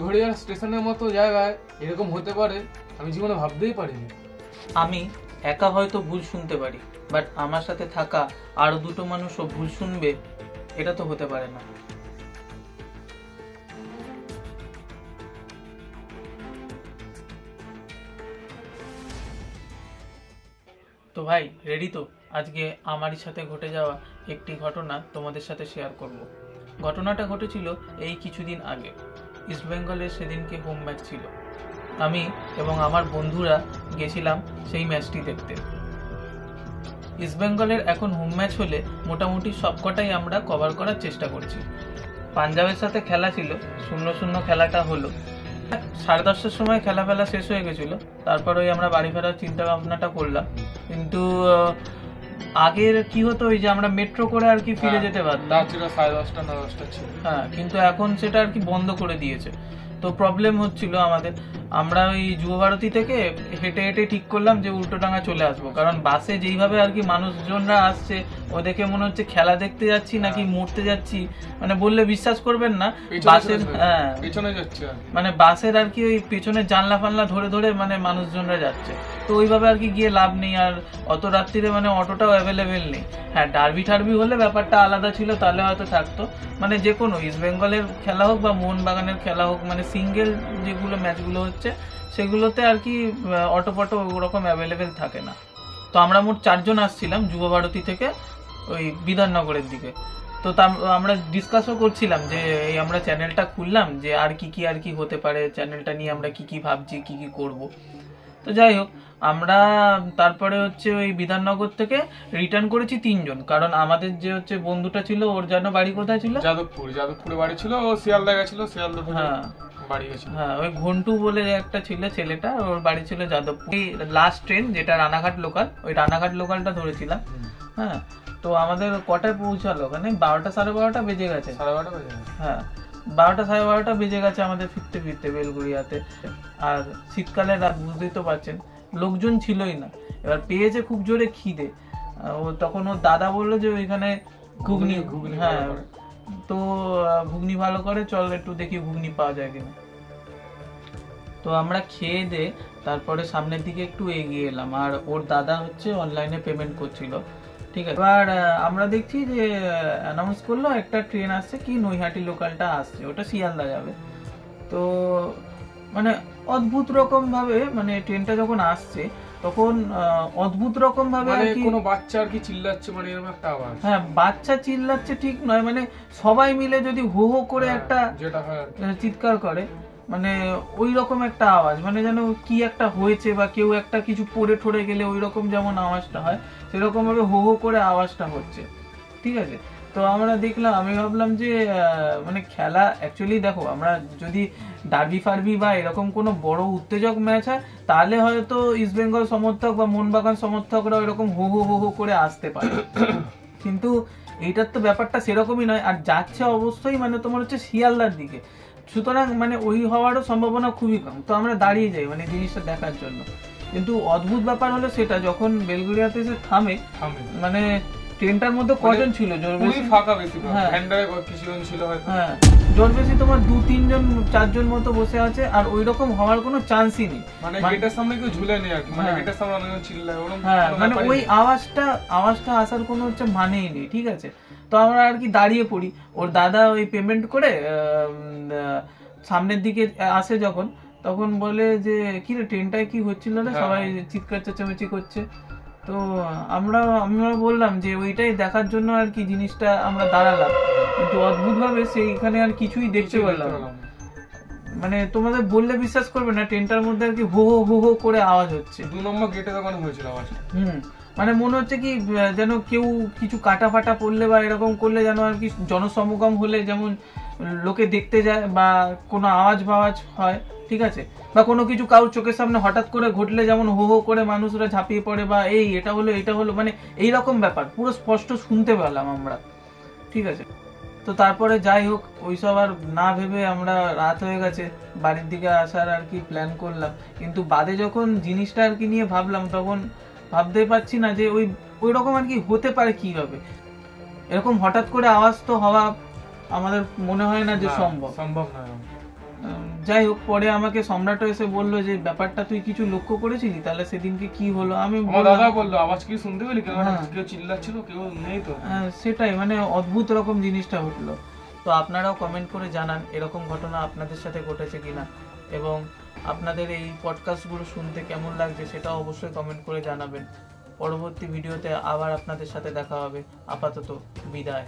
ঘড়িয়াল স্টেশনের মতো জায়গায় এরকম হতে পারে আমি জীবনে ভাবতেই পারিনি। আমি একা হয়তো ভুল শুনতে পারি, বাট আমার সাথে থাকা আরো দুটো মানুষও ভুল শুনবে এটা তো হতে পারে না। তো ভাই রেডি তো? আজকে আমারই সাথে ঘটে যাওয়া একটি ঘটনা তোমাদের সাথে শেয়ার করব। ঘটনাটা ঘটেছিল এই কিছুদিন আগে। ইস্ট বেঙ্গলের সেদিনকে হোম ম্যাচ ছিল। আমি এবং আমার বন্ধুরা গেছিলাম সেই ম্যাচটি দেখতে। ইস্ট বেঙ্গলের এখন হোম ম্যাচ হলে মোটামুটি সবকটাই আমরা কভার করার চেষ্টা করছি। পাঞ্জাবের সাথে খেলা ছিল, 0-0 খেলাটা হলো। 10:30টার সময় খেলা ফেলা শেষ হয়ে গেছিল। তারপর ওই আমরা বাড়ি ফেরার চিন্তা ভাবনাটা করলাম, কিন্তু আগের কি হতো ওই যে আমরা মেট্রো করে আর কি ফিরে যেতে পারতাম, 10:30-9:00 ছিল। হ্যাঁ, কিন্তু এখন সেটা আর কি বন্ধ করে দিয়েছে। তো প্রবলেম হচ্ছিল আমাদের। আমরা ওই যুব ভারতী থেকে হেঁটে হেঁটে ঠিক করলাম যে উল্টোডাঙ্গা চলে আসবো, কারণ বাসে যেইভাবে আর কি মানুষজনরা আসছে ও দেখে মনে হচ্ছে খেলা দেখতে যাচ্ছি নাকি মরতে যাচ্ছি। মানে বললে বিশ্বাস করবেন না, বাসের পেছনে যাচ্ছে মানে বাসের আর কি ওই পেছনের জানলা ফানলা ধরে ধরে মানে মানুষজনরা যাচ্ছে। তো ওইভাবে আর কি গিয়ে লাভ নেই, আর অত রাত্রিরে মানে অটোটাও অ্যাভেলেবেল নেই। হ্যাঁ, ডার্বি টার্বি হলে ব্যাপারটা আলাদা ছিল, তাহলে হয়তো থাকতো। মানে যে কোনো ইস্ট বেঙ্গলের খেলা হোক বা মোহনবাগানের খেলা হোক, মানে সিঙ্গেল যেগুলো ম্যাচগুলো হচ্ছে সেগুলোতে আর কি অটো ফটো ওরকম অ্যাভেলেবেল থাকে না। তো আমরা মোট 4 জন আসছিলাম যুব ভারতী থেকে ওই বিধাননগরের দিকে। তো আমরা ডিসকাসও করছিলাম যে এই আমরা চ্যানেলটা খুললাম, যে আর কি হতে পারে, চ্যানেলটা নিয়ে আমরা কি ভাবছি, কি করব। তো যাই হোক, আমরা তারপরে হচ্ছে ওই বিধাননগর থেকে রিটার্ন করেছি 3 জন, কারণ আমাদের যে হচ্ছে বন্ধুটা ছিল ওর যেন বাড়ি কোথায় ছিল, যাদবপুরে বাড়ি ছিল। ও শিয়ালদা গেছিল, শিয়ালদা থেকে বাড়ি গেছিল। হ্যাঁ, ওই ঘন্টু বলে একটা ছিল ছেলেটা, ওর বাড়ি ছিল যাদবপুর। লাস্ট ট্রেন যেটা রানাঘাট লোকাল, ওই রানাঘাট লোকালটা ধরেছিলাম। হ্যাঁ, তো আমাদের কটায় পৌঁছালো ওখানে? 12টা 12:30 বেজে গেছে। হ্যাঁ, 12টা 12:30 বেজে গেছে আমাদের ফিরতে ফিরতে বেলগুড়িয়াতে। আর শীতকালে রাত, বুঝতেই তো পারছেন, লোকজন ছিলই না। এবার পেয়েছে খুব জোরে খিদে। ও তখন ওর দাদা বললো যে ওইখানে ঘুগনি, হ্যাঁ, তো ঘুগনি ভালো করে, চল একটু দেখি ঘুগনি পাওয়া যায় কিনা। তো আমরা খেয়ে দে তারপরে সামনের দিকে একটু এগিয়ে এলাম, আর ওর দাদা হচ্ছে অনলাইনে পেমেন্ট করছিল। ঠিক আছে, এবার আমরা দেখছি যে অ্যানাউন্স করলো একটা ট্রেন আসছে, কি নৈহাটি লোকালটা আসছে, ওটা শিয়ালদা যাবে। তো মানে অদ্ভুত রকম ভাবে, মানে ট্রেনটা যখন আসছে তখন অদ্ভুত রকম ভাবে মানে কোনো বাচ্চা আর কি চিল্লাচ্ছে, মানে এরকম একটা আওয়াজ। হ্যাঁ, বাচ্চা চিল্লাচ্ছে ঠিক নয়, মানে সবাই মিলে যদি হো হো করে একটা চিৎকার করে, মানে ওই রকম একটা আওয়াজ, মানে যেন কি একটা হয়েছে বা কেউ একটা কিছু পড়ে ঠরে গেলে ওই রকম যেমন আওয়াজটা হয়, সেরকম ভাবে হো হো করে আওয়াজটা হচ্ছে। ঠিক আছে, তো আমরা দেখলাম, আমি ভাবলাম যে মানে খেলা অ্যাকচুয়ালি দেখো, আমরা যদি ডার্বি ফার্বি বা এরকম কোনো বড় উত্তেজক ম্যাচ হয় তাহলে হয়তো ইস্ট বেঙ্গল সমর্থক বা মোহনবাগান সমর্থকরা এরকম হো হো হো হো করে আসতে পারে, কিন্তু এইটার তো ব্যাপারটা সেরকমই নয়। আর যাচ্ছে অবশ্যই মানে তোমার হচ্ছে শিয়ালদার দিকে, সুতরাং মানে ওই হওয়ারও সম্ভাবনা খুবই কম। তো আমরা দাঁড়িয়ে যাই মানে জিনিসটা দেখার জন্য। কিন্তু অদ্ভুত ব্যাপার হলো সেটা যখন বেলগুড়িয়াতে এসে থামে, মানে ট্রেনটার মধ্যে কজন ছিল? জোর বেশি ফাঁকা, বেশি ভ্যান্ডারে কিছুজন ছিল হয়তো। হ্যাঁ, জোর বেশি তোমার 2-3 জন 4 জন মতো বসে আছে, আর ওই রকম হওয়ার কোনো চান্সই নেই। মানে গেটের সামনে কেউ ঝুলে নেই আর কি, মানে গেটের সামনে অনেকজন চিল্লায় ওরকম। হ্যাঁ, মানে ওই আওয়াজটা আসার কোনো হচ্ছে মানেই নেই। ঠিক আছে, তো আমরা আর কি দাঁড়িয়ে পড়ি। ওর দাদা ওই পেমেন্ট করে সামনের দিকে আসে যখন, তখন বলে যে কি রে, ট্রেনটায় কি হচ্ছিল না, সবাই চিৎকার চেঁচামেচি করছে। তো আমরা বললাম যে ওইটাই দেখার জন্য আর কি জিনিসটা আমরা দাঁড়ালাম, কিন্তু অদ্ভুত ভাবে সেইখানে আর কিছুই দেখতে পেলাম। মানে তোমাদের বললে বিশ্বাস করবে না, ট্রেনটার মধ্যে আর কি হো হো হো হো করে আওয়াজ হচ্ছে। 2 নম্বর গেটে তখন হয়েছিল আওয়াজটা। মানে মনে হচ্ছে কি যেন কেউ কিছু কাটা ফাটা করলে বা এরকম করলে, যেন আর কি জনসমাগম হলে যেমন লোকে দেখতে যায় বা কোনো আওয়াজ ফাওয়াজ হয়, ঠিক আছে, বা কোনো কিছু কারোর চোখের সামনে হঠাৎ করে ঘটলে যেমন হো হো করে মানুষরা ঝাঁপিয়ে পড়ে বা এই এটা হলো, মানে এইরকম ব্যাপার পুরো স্পষ্ট শুনতে পেলাম আমরা। ঠিক আছে, তো তারপরে যাই হোক, ওইসব আর না ভেবে আমরা, রাত হয়ে গেছে, বাড়ির দিকে আসার আর কি প্ল্যান করলাম। কিন্তু বাদে যখন জিনিসটা আর কি নিয়ে ভাবলাম, তখন ভাবতে পারছি না যে ওই রকম আর কি হতে পারে কিভাবে। এরকম হঠাৎ করে আওয়াজ তো হওয়া আমাদের মনে হয় না যে সম্ভব নয়। যাই হোক, পরে আমাকে সম্রাট এসে বললো যে ব্যাপারটা তুই কিছু লক্ষ্য করেছিলি, তাহলে সেদিনকে কি হলো। আমি আমার দাদা বললো আওয়াজ কি শুনতে পেলি, কেউ চিল্লাচ্ছিল, কেউ নেই তো। সেটাই, মানে অদ্ভুত রকম জিনিসটা ঘটলো। তো আপনারাও কমেন্ট করে জানান এরকম ঘটনা আপনাদের সাথে ঘটেছে কিনা, এবং আপনাদের এই পডকাস্টগুলো শুনতে কেমন লাগছে সেটাও অবশ্যই কমেন্ট করে জানাবেন। পরবর্তী ভিডিওতে আবার আপনাদের সাথে দেখা হবে। আপাতত বিদায়।